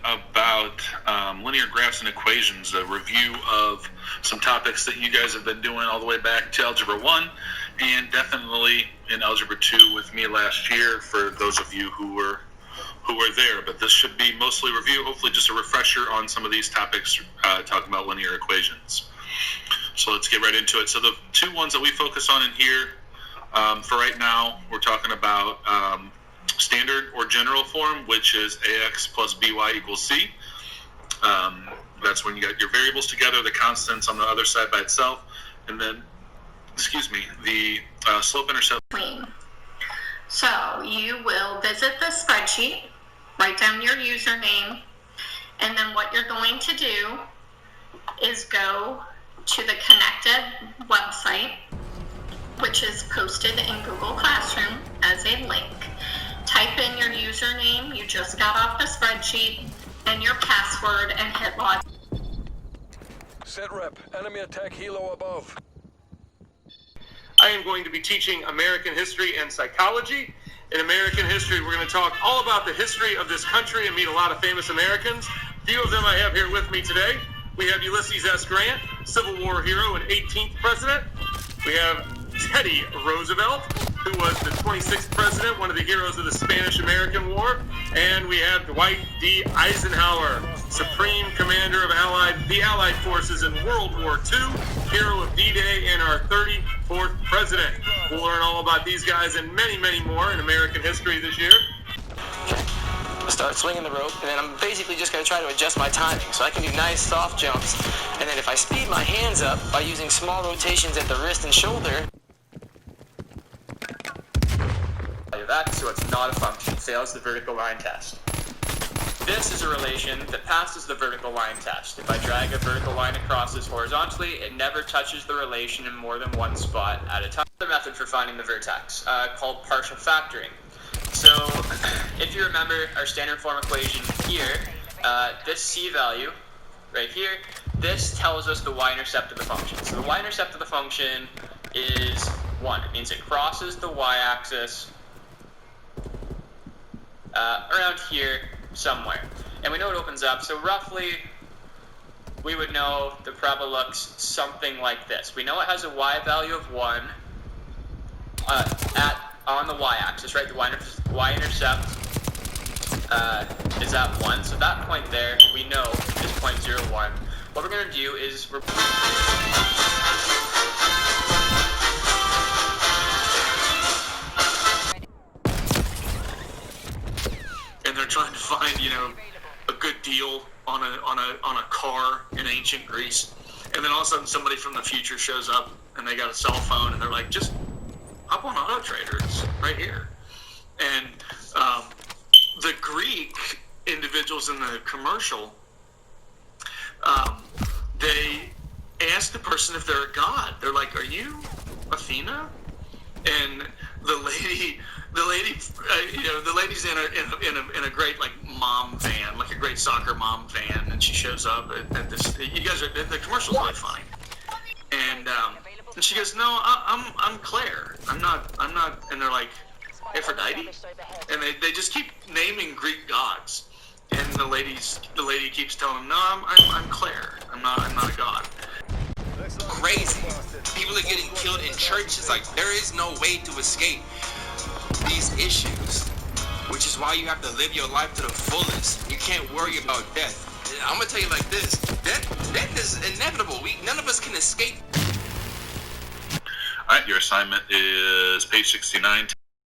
about linear graphs and equations, a review of some topics that you guys have been doing all the way back to Algebra 1 and definitely in Algebra 2 with me last year for those of you who were there. But this should be mostly review, hopefully just a refresher on some of these topics, talking about linear equations. So let's get right into it. So the two ones that we focus on in here, for right now, we're talking about standard or general form, which is ax plus by equals c. That's when you got your variables together, the constants on the other side by itself, and then, the slope-intercept. So you will visit the spreadsheet, write down your username, and then what you're going to do is go to the connected website, which is posted in Google Classroom as a link. Type in your username you just got off the spreadsheet and your password and hit log. Set rep. Enemy attack helo above. I am going to be teaching American history and psychology. In American history, we're going to talk all about the history of this country and meet a lot of famous Americans. A few of them I have here with me today. We have Ulysses S. Grant, Civil War hero and 18th president. We have Teddy Roosevelt, who was the 26th president, one of the heroes of the Spanish-American War. And we have Dwight D. Eisenhower, Supreme Commander of the Allied Forces in World War II, hero of D-Day, and our 34th president. We'll learn all about these guys and many, many more in American history this year. Start swinging the rope, and then I'm basically just going to try to adjust my timing so I can do nice soft jumps. And then if I speed my hands up by using small rotations at the wrist and shoulder. That, so it's not a function, fails the vertical line test. This is a relation that passes the vertical line test. If I drag a vertical line across this horizontally, it never touches the relation in more than one spot at a time. Another method for finding the vertex, called partial factoring. So, if you remember our standard form equation here, this c value, right here, this tells us the y-intercept of the function. So the y-intercept of the function is 1. It means it crosses the y-axis around here somewhere. And we know it opens up, so roughly we would know the parabola looks something like this. We know it has a y value of 1 on the y-axis, right? The y-intercept is at 1, so that point there we know is 0.01. What we're going to do is and they're trying to find, a good deal on a car in ancient Greece, and then all of a sudden somebody from the future shows up and they got a cell phone and they're like, just hop on Auto Trader, it's right here. And the Greek individuals in the commercial, they ask the person if they're a god. They're like, "Are you Athena?" And the lady's in a great mom van, like a great soccer mom van, and she shows up at this. The commercial's really funny. And she goes, "No, I'm Claire. I'm not." And they're like, "Aphrodite?" And they just keep naming Greek gods. And the lady keeps telling them, "No, I'm Claire. I'm not a god." Crazy. People are getting killed in churches. Like, there is no way to escape these issues, which is why you have to live your life to the fullest. You can't worry about death. I'm gonna tell you like this: death is inevitable. None of us can escape. All right, your assignment is page 69.